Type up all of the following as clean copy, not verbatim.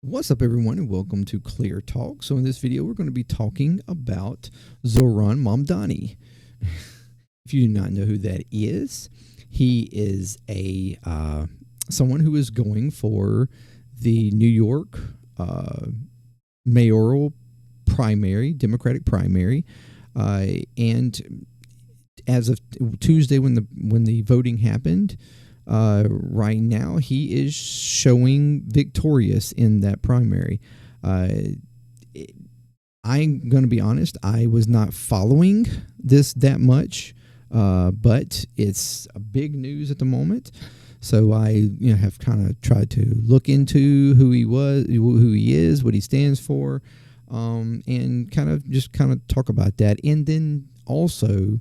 What's up, everyone, and welcome to ClearTalk. So in this video, we're going to be talking about Zohran Mamdani. If you do not know who that is, he is a someone who is going for the New York mayoral primary, Democratic primary, and as of Tuesday, when the voting happened. Right now, he is showing victorious in that primary. I'm going to be honest, I was not following this that much, but it's a big news at the moment. So I have kind of tried to look into who he is, what he stands for, and kind of talk about that. And then also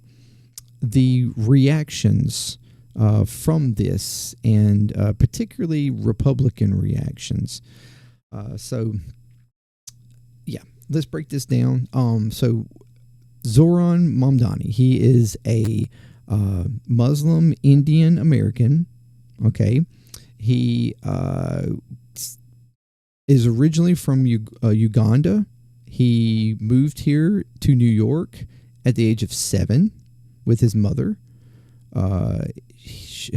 the reactions from this, and particularly Republican reactions. So yeah, let's break this down. So Zohran Mamdani, he is a Muslim Indian American. Okay, he is originally from Uganda. He moved here to New York at the age of 7 with his mother,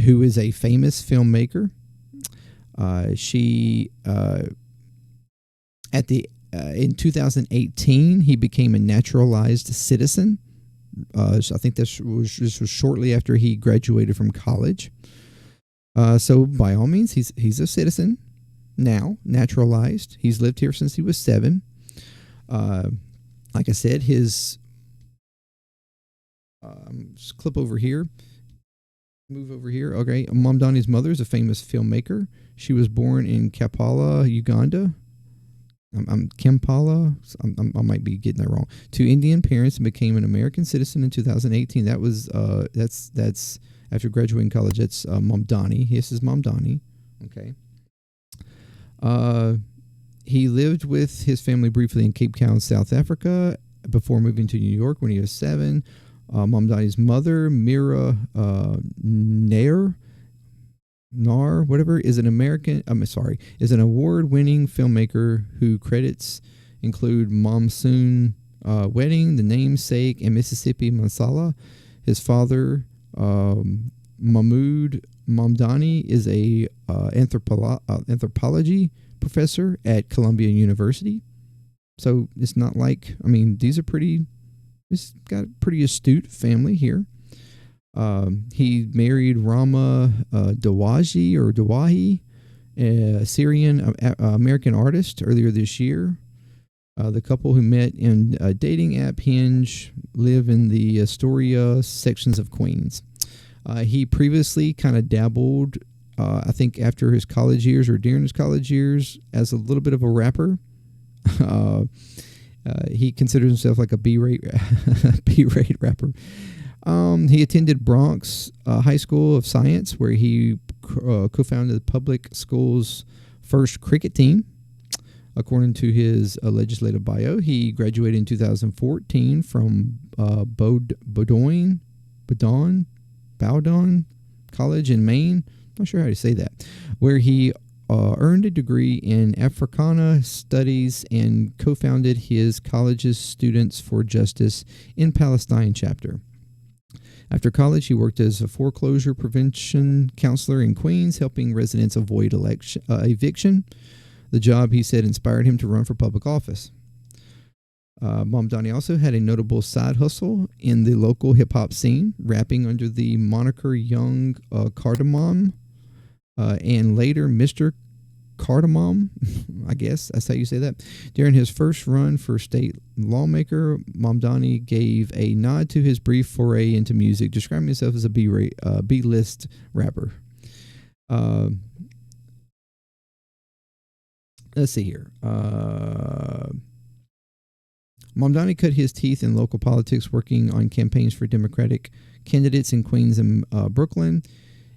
who is a famous filmmaker. In 2018, he became a naturalized citizen. So I think this was shortly after he graduated from college. So by all means, he's a citizen now, naturalized. He's lived here since he was 7. Like I said, his clip over here. Move over here. Okay, Mamdani's mother is a famous filmmaker. She was born in Kampala, Uganda. Kampala. I might be getting that wrong. To Indian parents, and became an American citizen in 2018. That was that's after graduating college. That's Mamdani. This is Mamdani. Okay. He lived with his family briefly in Cape Town, South Africa, before moving to New York when he was 7. Mamdani's mother, Mira Nair, is an award-winning filmmaker who credits include Monsoon Wedding, The Namesake, and Mississippi Masala. His father, Mahmoud Mamdani, is a anthropology professor at Columbia University. So it's not like, these are pretty. He's got a pretty astute family here. He married Rama Dawahi, a Syrian American artist, earlier this year. The couple, who met in a dating app Hinge, live in the Astoria sections of Queens. He previously kind of dabbled, I think after his college years or during his college years, as a little bit of a rapper. He considers himself like a B-rate rapper. He attended Bronx High School of Science, where he co-founded the public school's first cricket team. According to his legislative bio, he graduated in 2014 from Bowdoin College in Maine. Not sure how to say that, where he earned a degree in Africana Studies and co-founded his college's Students for Justice in Palestine chapter. After college, he worked as a foreclosure prevention counselor in Queens, helping residents avoid eviction. The job, he said, inspired him to run for public office. Mamdani also had a notable side hustle in the local hip-hop scene, rapping under the moniker Young Cardamom, and later Mr. Cardamom, I guess that's how you say that. During his first run for state lawmaker, Mamdani gave a nod to his brief foray into music, describing himself as a B-list rapper. Let's see here. Mamdani cut his teeth in local politics, working on campaigns for Democratic candidates in Queens and Brooklyn.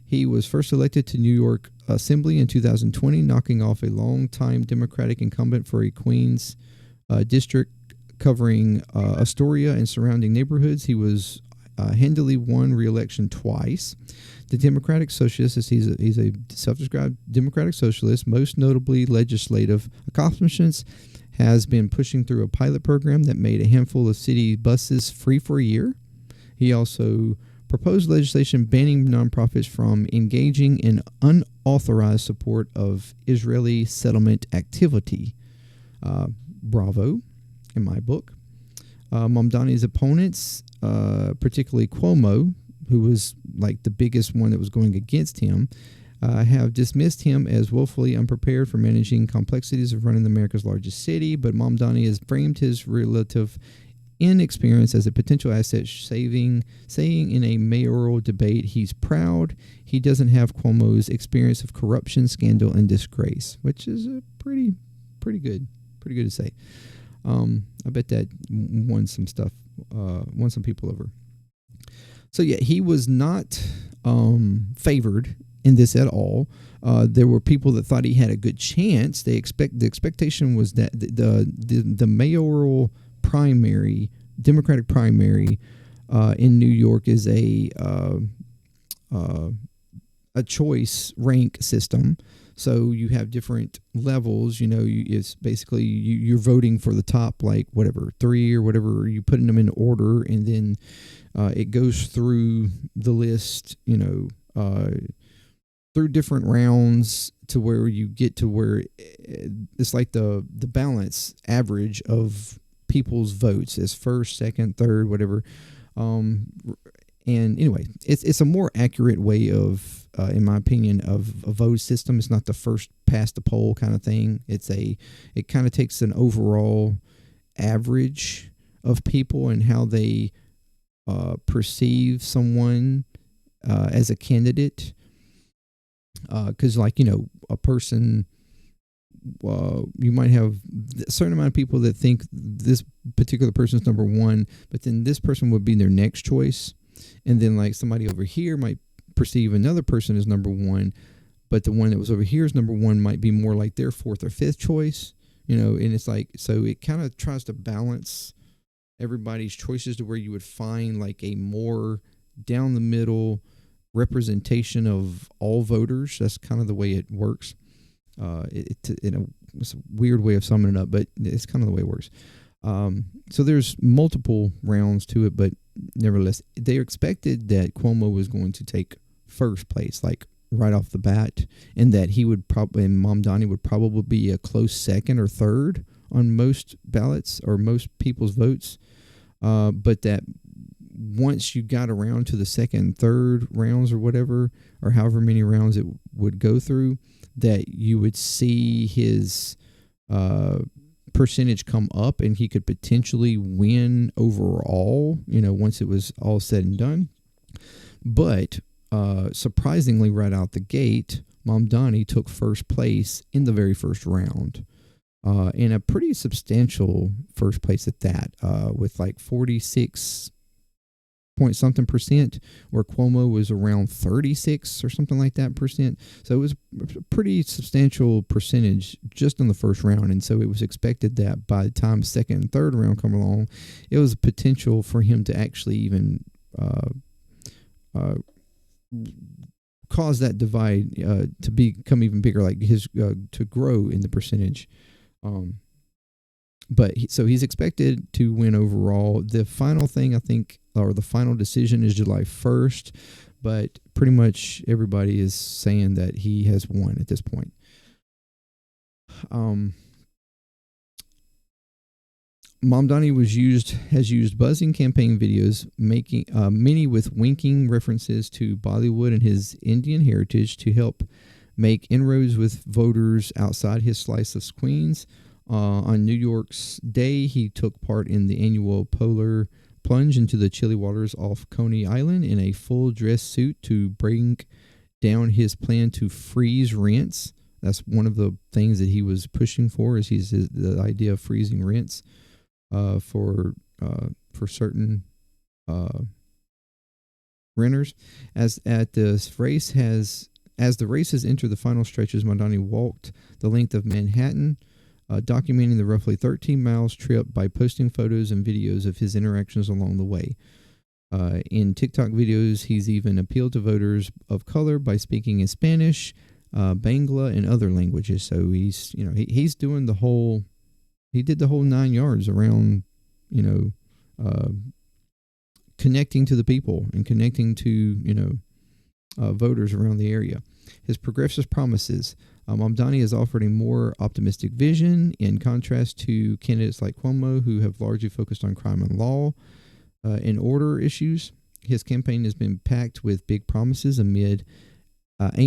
He was first elected to New York Assembly in 2020, knocking off a longtime Democratic incumbent for a Queens district covering Astoria and surrounding neighborhoods. He was handily won re-election twice. The Democratic Socialist, he's a self-described Democratic Socialist, most notably legislative accomplishments, has been pushing through a pilot program that made a handful of city buses free for a year. He also proposed legislation banning nonprofits from engaging in unauthorized support of Israeli settlement activity. Bravo, in my book. Mamdani's opponents, particularly Cuomo, who was like the biggest one that was going against him, have dismissed him as woefully unprepared for managing complexities of running America's largest city, but Mamdani has framed his relative inexperience as a potential asset, saying in a mayoral debate he's proud he doesn't have Cuomo's experience of corruption, scandal, and disgrace, which is a pretty good to say. I bet that won some people over. So yeah, he was not favored in this at all. There were people that thought he had a good chance. The expectation was that the mayoral primary, Democratic primary in New York is a choice rank system. So you have different levels. It's basically you're voting for the top, like whatever 3 or whatever. You putting them in order, and then it goes through the list. Through different rounds to where you get to where it's like the balance average of people's votes as first, second, third, whatever. And anyway, it's a more accurate way of, in my opinion, of a vote system. It's not the first past the poll kind of thing. It kind of takes an overall average of people and how they perceive someone as a candidate. Because a person, you might have a certain amount of people that think this particular person's number one, but then this person would be their next choice. And then like somebody over here might perceive another person as number one, but the one that was over here as number one might be more like their fourth or fifth choice, and it's like, so it kind of tries to balance everybody's choices to where you would find like a more down the middle representation of all voters. That's kind of the way it works. It's a weird way of summing it up, but it's kind of the way it works. So there's multiple rounds to it, but nevertheless, they expected that Cuomo was going to take first place, like right off the bat, and that he would probably, and Mamdani would probably be a close second or third on most ballots or most people's votes. But that once you got around to the second, third rounds or whatever, or however many rounds it would go through, that you would see his percentage come up and he could potentially win overall, once it was all said and done. But surprisingly, right out the gate, Mamdani took first place in the very first round. In a pretty substantial first place at that, with like 46 point something percent, where Cuomo was around 36 or something like that percent. So it was a pretty substantial percentage just in the first round. And so it was expected that by the time second and third round come along, it was a potential for him to actually even cause that divide to become even bigger, like his to grow in the percentage. But so he's expected to win overall. The final thing, I think, or the final decision is July 1st, but pretty much everybody is saying that he has won at this point. Mamdani has used buzzing campaign videos, making many with winking references to Bollywood and his Indian heritage, to help make inroads with voters outside his slice of Queens. On New York's Day, he took part in the annual polar plunge into the chilly waters off Coney Island in a full dress suit to bring down his plan to freeze rents. That's one of the things that he was pushing for, is the idea of freezing rents for certain renters. As the race has entered the final stretches, Mamdani walked the length of Manhattan, documenting the roughly 13 miles trip by posting photos and videos of his interactions along the way. In TikTok videos, he's even appealed to voters of color by speaking in Spanish, Bangla, and other languages. So he's doing the whole. He did the whole 9 yards around, connecting to the people and connecting to voters around the area. His progressive promises. Mamdani has offered a more optimistic vision in contrast to candidates like Cuomo, who have largely focused on crime and law and order issues. His campaign has been packed with big promises aimed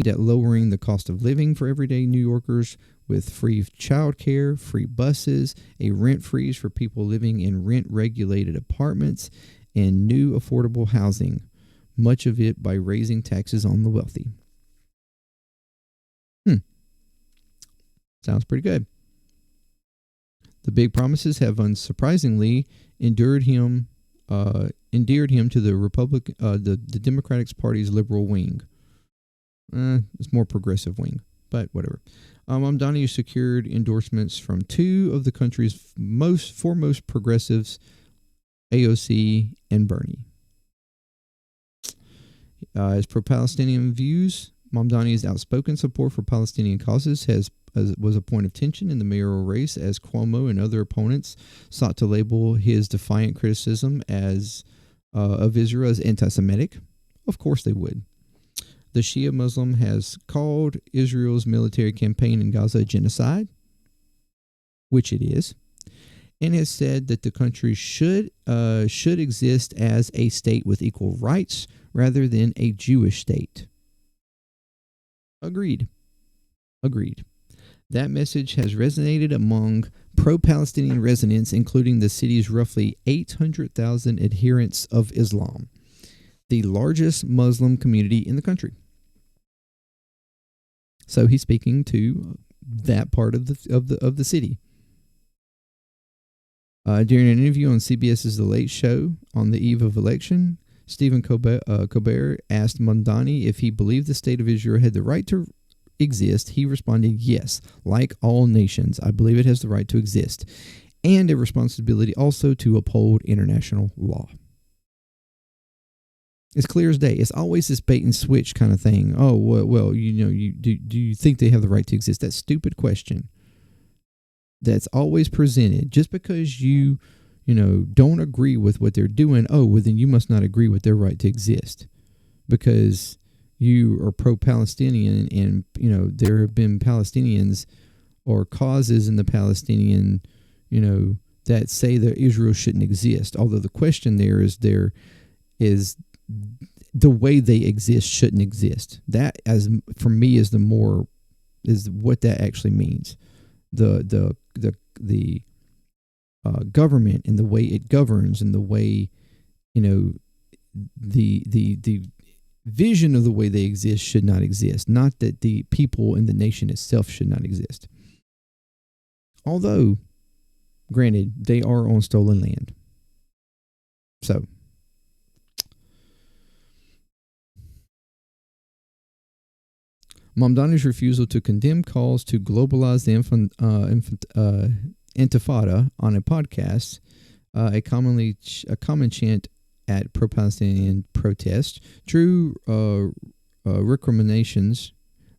at lowering the cost of living for everyday New Yorkers, with free childcare, free buses, a rent freeze for people living in rent-regulated apartments, and new affordable housing, much of it by raising taxes on the wealthy. Sounds pretty good. The big promises have unsurprisingly endeared him to the Democratic Party's liberal wing. It's more progressive wing, but whatever. Mamdani secured endorsements from two of the country's foremost progressives, AOC and Bernie. His pro-Palestinian views. Mamdani's outspoken support for Palestinian causes was a point of tension in the mayoral race, as Cuomo and other opponents sought to label his defiant criticism of Israel as anti-Semitic. Of course they would. The Shia Muslim has called Israel's military campaign in Gaza a genocide, which it is, and has said that the country should exist as a state with equal rights rather than a Jewish state. Agreed. That message has resonated among pro-Palestinian residents, including the city's roughly 800,000 adherents of Islam, the largest Muslim community in the country. So he's speaking to that part of the city. During an interview on CBS's The Late Show on the eve of election, Stephen Colbert asked Mamdani if he believed the state of Israel had the right to exist. He responded, yes, like all nations, I believe it has the right to exist, and a responsibility also to uphold international law. It's clear as day. It's always this bait and switch kind of thing. Oh, well, do you think they have the right to exist? That stupid question that's always presented. Just because you don't agree with what they're doing, oh, well, then you must not agree with their right to exist because you are pro-Palestinian, and there have been Palestinians or causes in the Palestinian, that say that Israel shouldn't exist. Although the question there is the way they exist shouldn't exist. That, as for me, is what that actually means. The government and the way it governs and the way the vision of the way they exist should not exist. Not that the people in the nation itself should not exist. Although, granted, they are on stolen land. So, Mamdani's refusal to condemn calls to globalize the intifada on a podcast, a common chant at pro-Palestinian protests, drew recriminations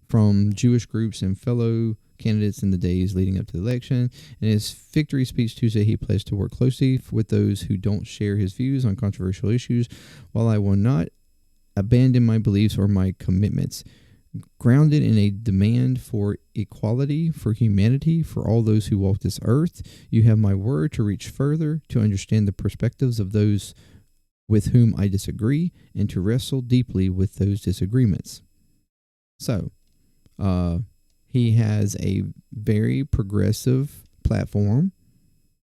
from Jewish groups and fellow candidates in the days leading up to the election. In his victory speech Tuesday, he pledged to work closely with those who don't share his views on controversial issues, while I will not abandon my beliefs or my commitments. Grounded in a demand for equality, for humanity, for all those who walk this earth, you have my word to reach further, to understand the perspectives of those with whom I disagree, and to wrestle deeply with those disagreements. So, he has a very progressive platform,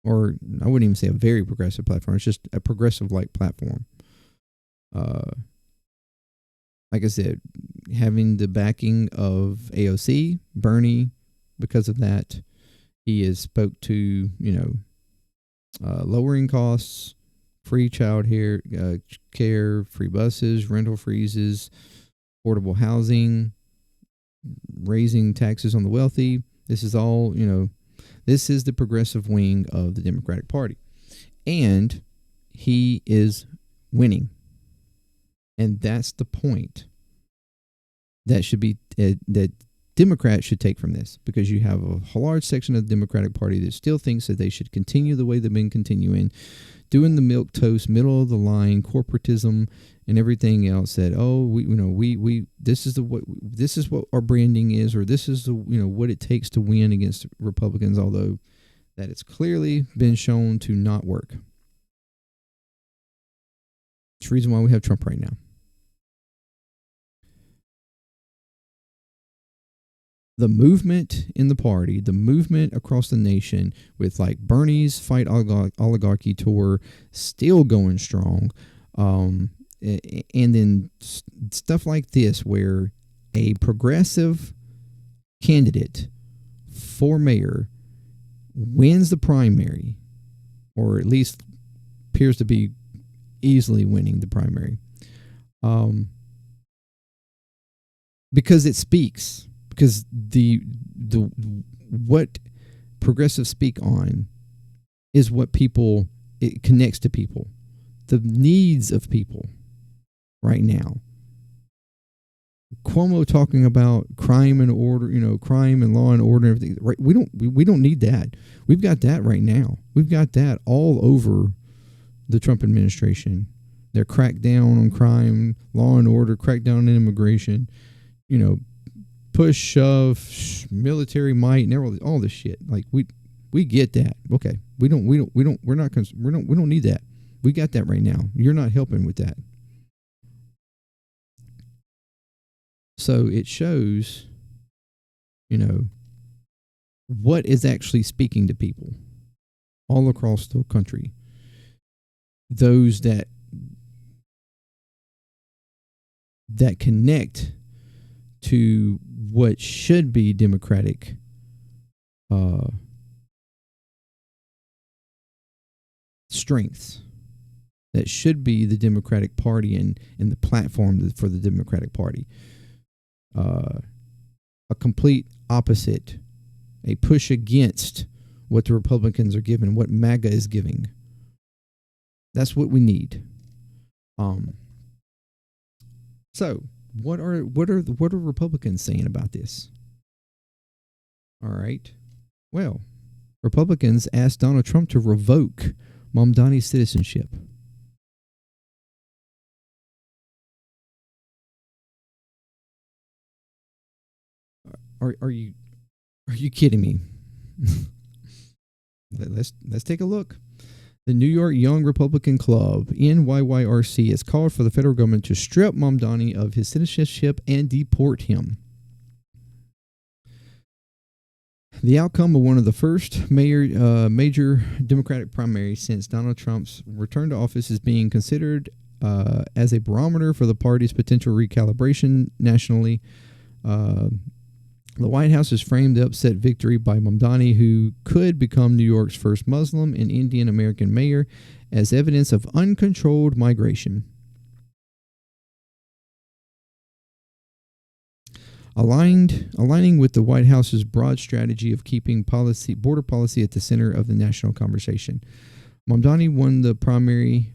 or I wouldn't even say a very progressive platform, it's just a progressive-like platform. Like I said, having the backing of AOC, Bernie, because of that, he has spoke to, lowering costs, free child care, free buses, rental freezes, affordable housing, raising taxes on the wealthy. This is all, this is the progressive wing of the Democratic Party. And he is winning. And that's the point that should be that Democrats should take from this, because you have a large section of the Democratic Party that still thinks that they should continue the way they've been continuing, doing the milquetoast, middle of the line corporatism and everything else. That we this is what our branding is, or this is the what it takes to win against Republicans. Although that it's clearly been shown to not work. It's the reason why we have Trump right now. The movement in the party, the movement across the nation, with like Bernie's Fight Oligarchy tour still going strong, and then stuff like this, where a progressive candidate for mayor wins the primary, or at least appears to be easily winning the primary, because it speaks. Because the what progressives speak on is what it connects to people, the needs of people right now. Cuomo talking about crime and order, crime and law and order and everything. Right? We don't need that. We've got that right now. We've got that all over the Trump administration. They're cracked down on crime, law and order, cracked down on immigration, push, shove, military might, and all this shit. Like we get that. Okay, we don't need that. We got that right now. You're not helping with that. So it shows, what is actually speaking to people all across the country. Those that connect to what should be Democratic strengths, that should be the Democratic Party and the platform for the Democratic Party. A complete opposite, a push against what the Republicans are giving, what MAGA is giving. That's what we need. So what are Republicans saying about this? All right. Well, Republicans asked Donald Trump to revoke Mamdani's citizenship. Are you kidding me? Let's take a look. The New York Young Republican Club, NYYRC, has called for the federal government to strip Mamdani of his citizenship and deport him. The outcome of one of the first major Democratic primaries since Donald Trump's return to office is being considered as a barometer for the party's potential recalibration nationally. The White House has framed the upset victory by Mamdani, who could become New York's first Muslim and Indian American mayor, as evidence of uncontrolled migration. Aligning with the White House's broad strategy of keeping border policy at the center of the national conversation. Mamdani won the primary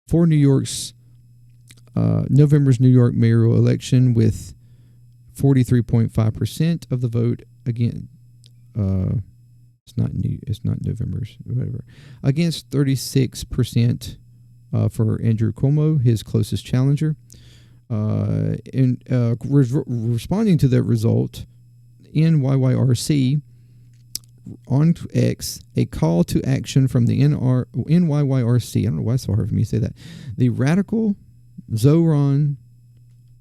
for November's New York mayoral election with 43.5% of the vote. Again, it's not November's, whatever, against 36% for Andrew Cuomo, his closest challenger. Responding to that result, NYYRC on X, a call to action from the NYYRC. I don't know why it's so hard for me to say that. The radical Zohran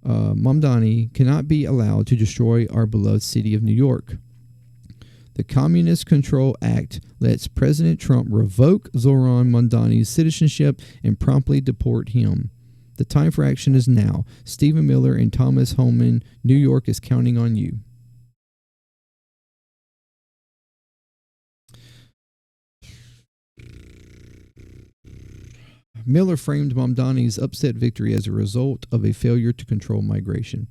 Mamdani cannot be allowed to destroy our beloved city of New York. The Communist Control Act lets President Trump revoke Zohran Mamdani's citizenship and promptly deport him. The time for action is now. Stephen Miller and Thomas Holman, New York is counting on you. Miller framed Mamdani's upset victory as a result of a failure to control migration.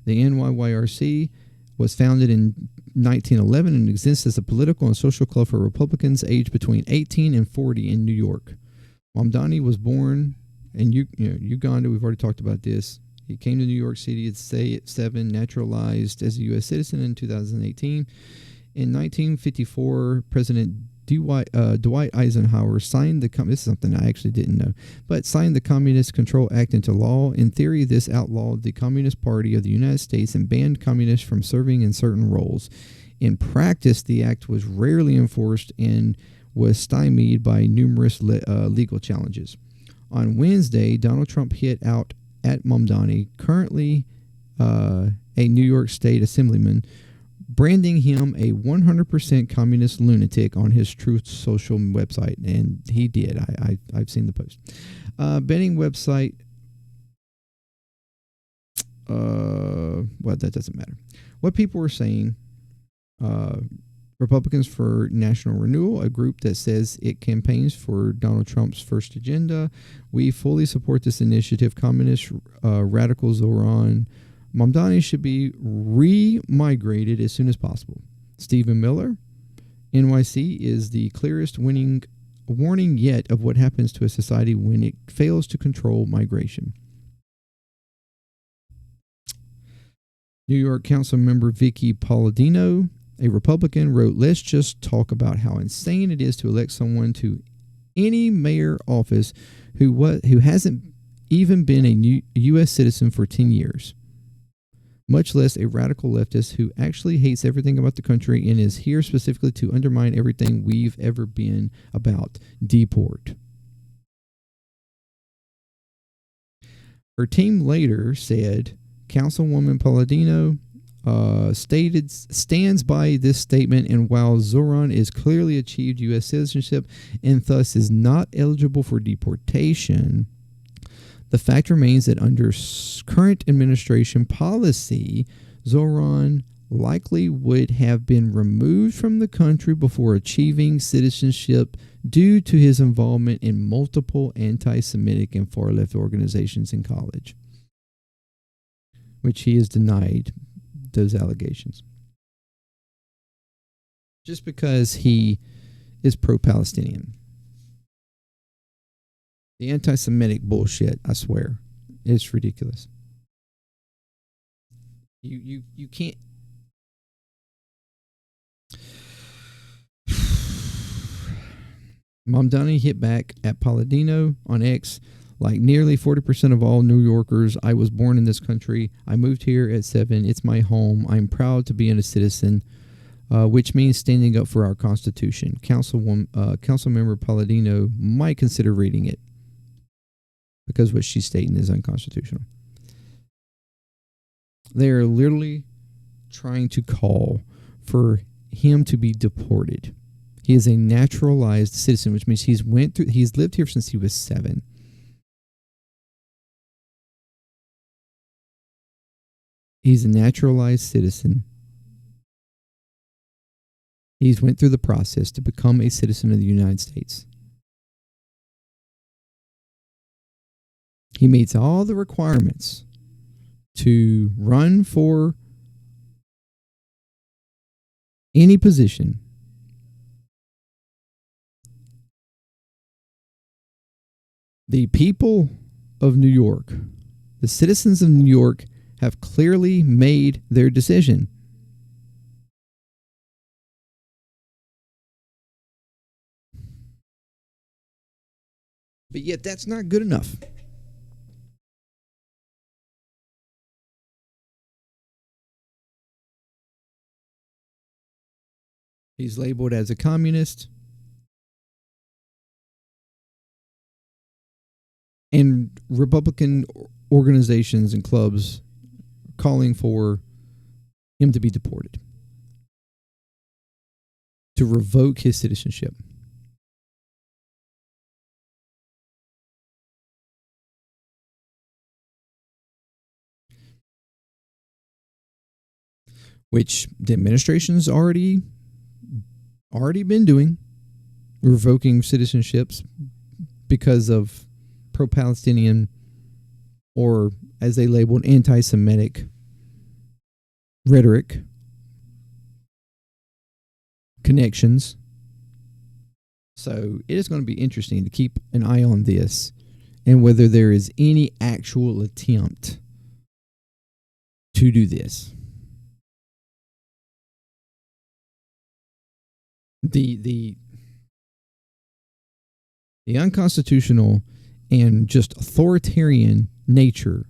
The NYYRC was founded in 1911 and exists as a political and social club for Republicans aged between 18 and 40 in New York. Mamdani was born and Uganda, we've already talked about this. He came to New York City at 7, naturalized as a U.S. citizen in 2018. In 1954, President Dwight Eisenhower signed the this is something I actually didn't know, but signed the Communist Control Act into law. In theory, this outlawed the Communist Party of the United States and banned communists from serving in certain roles. In practice, the act was rarely enforced and was stymied by numerous legal challenges. On Wednesday, Donald Trump hit out at Mamdani, currently a New York State assemblyman, branding him a 100% communist lunatic on his Truth Social website. And he did. I've seen the post. Betting website, well, that doesn't matter. What people were saying, Republicans for National Renewal, a group that says it campaigns for Donald Trump's first agenda. We fully support this initiative. Communist radical Zohran Mamdani should be re-migrated as soon as possible. Stephen Miller, NYC, is the clearest warning yet of what happens to a society when it fails to control migration. New York Council member Vicky Palladino, a Republican, wrote, "Let's just talk about how insane it is to elect someone to any mayor office who hasn't even been a U.S. citizen for 10 years, much less a radical leftist who actually hates everything about the country and is here specifically to undermine everything we've ever been about. DEPORT." Her team later said, Councilwoman Palladino stands by this statement, and while Zohran is clearly achieved U.S. citizenship and thus is not eligible for deportation, the fact remains that under current administration policy, Zohran likely would have been removed from the country before achieving citizenship due to his involvement in multiple anti-Semitic and far-left organizations in college, which he has denied those allegations. Just because he is pro-Palestinian. The anti-Semitic bullshit, I swear, it's ridiculous. You can't. Mamdani hit back at Palladino on X. Like nearly 40% of all New Yorkers, I was born in this country. I moved here at 7. It's my home. I'm proud to be a citizen, which means standing up for our Constitution. Councilmember Palladino might consider reading it because what she's stating is unconstitutional. They are literally trying to call for him to be deported. He is a naturalized citizen, which means he's lived here since he was 7. He's a naturalized citizen. He's went through the process to become a citizen of the United States. He meets all the requirements to run for any position. The people of New York, the citizens of New York, have clearly made their decision. But yet that's not good enough. He's labeled as a communist. And Republican organizations and clubs calling for him to be deported, to revoke his citizenship. Which the administration's already been doing, revoking citizenships because of pro-Palestinian, or as they labeled, anti-Semitic rhetoric, connections. So it is going to be interesting to keep an eye on this and whether there is any actual attempt to do this. The unconstitutional and just authoritarian nature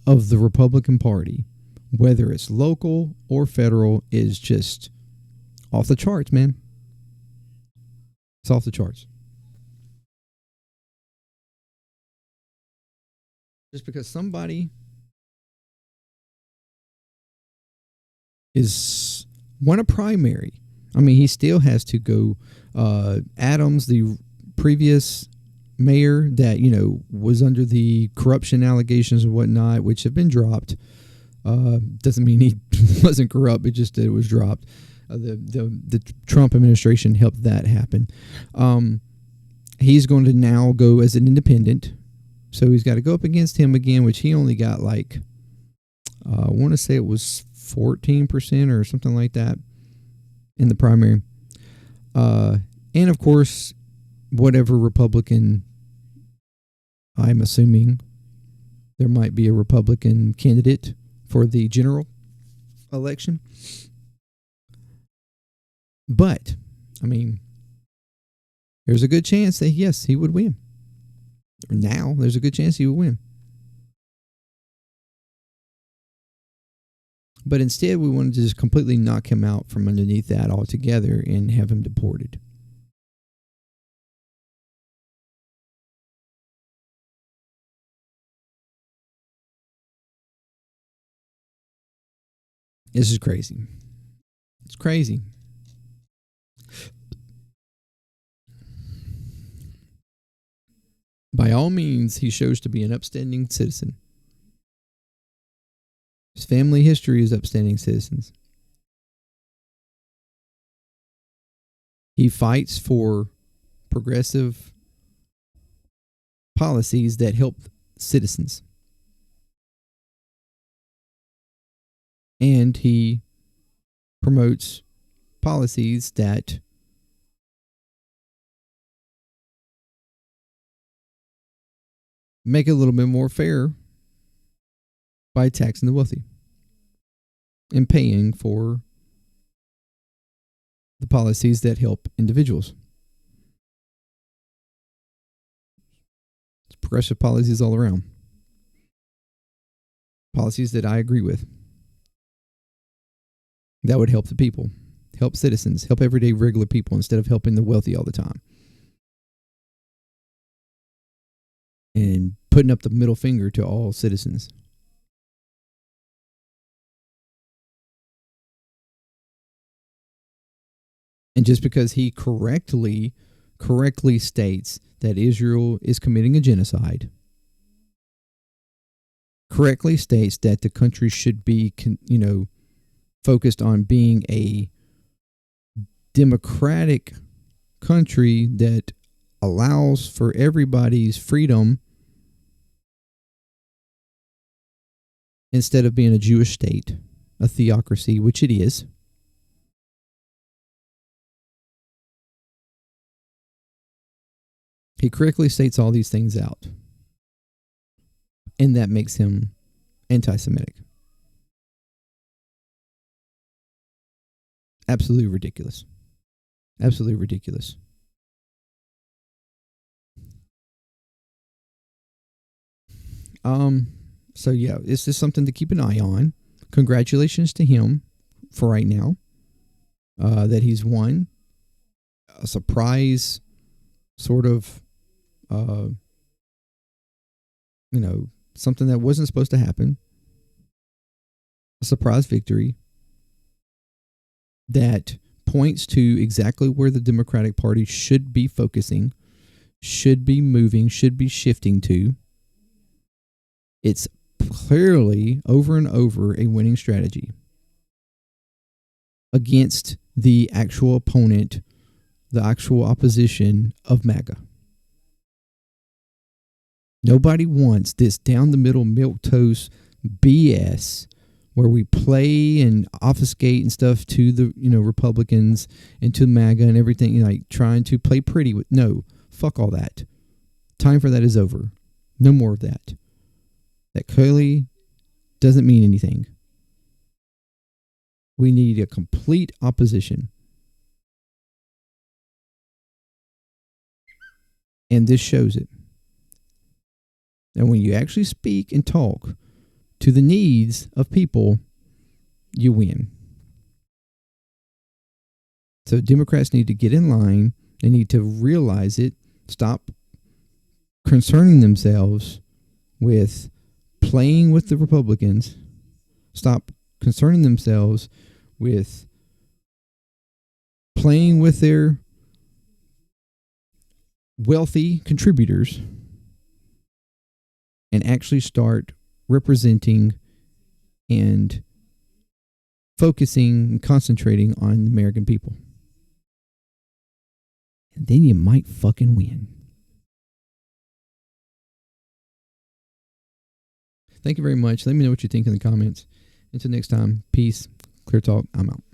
of the Republican Party, whether it's local or federal, is just off the charts, man. It's off the charts. Just because somebody is won a primary, I mean, he still has to go. Adams, the previous mayor that, was under the corruption allegations and whatnot, which have been dropped. Doesn't mean he wasn't corrupt, it just that it was dropped. The Trump administration helped that happen. He's going to now go as an independent. So he's got to go up against him again, which he only got like, I want to say it was 14% or something like that in the primary. And of course, whatever Republican, I'm assuming there might be a Republican candidate for the general election. But, I mean, there's a good chance that, yes, he would win. Now, there's a good chance he would win. But instead, we wanted to just completely knock him out from underneath that altogether and have him deported. This is crazy. It's crazy. By all means, he shows to be an upstanding citizen. His family history is upstanding citizens. He fights for progressive policies that help citizens. And he promotes policies that make it a little bit more fair by taxing the wealthy and paying for the policies that help individuals. It's progressive policies all around. Policies that I agree with. That would help the people, help citizens, help everyday regular people instead of helping the wealthy all the time. And putting up the middle finger to all citizens. And just because he correctly states that Israel is committing a genocide, correctly states that the country should be, focused on being a democratic country that allows for everybody's freedom instead of being a Jewish state, a theocracy, which it is. He correctly states all these things out. And that makes him anti-Semitic. Absolutely ridiculous. Absolutely ridiculous. So yeah, this is something to keep an eye on. Congratulations to him for right now. That he's won. A surprise sort of something that wasn't supposed to happen. A surprise victory that points to exactly where the Democratic Party should be focusing, should be moving, should be shifting to. It's clearly over and over a winning strategy against the actual opponent, the actual opposition of MAGA. Nobody wants this down the middle milquetoast BS where we play and obfuscate and stuff to the Republicans and to MAGA and everything, like trying to play pretty with. No, fuck all that. Time for that is over. No more of that. That clearly doesn't mean anything. We need a complete opposition. And this shows it. And when you actually speak and talk to the needs of people, you win. So Democrats need to get in line. They need to realize it. Stop concerning themselves with playing with the Republicans. Stop concerning themselves with playing with their wealthy contributors, and actually start representing and focusing and concentrating on the American people. And then you might fucking win. Thank you very much. Let me know what you think in the comments. Until next time, peace. Clear Talk. I'm out.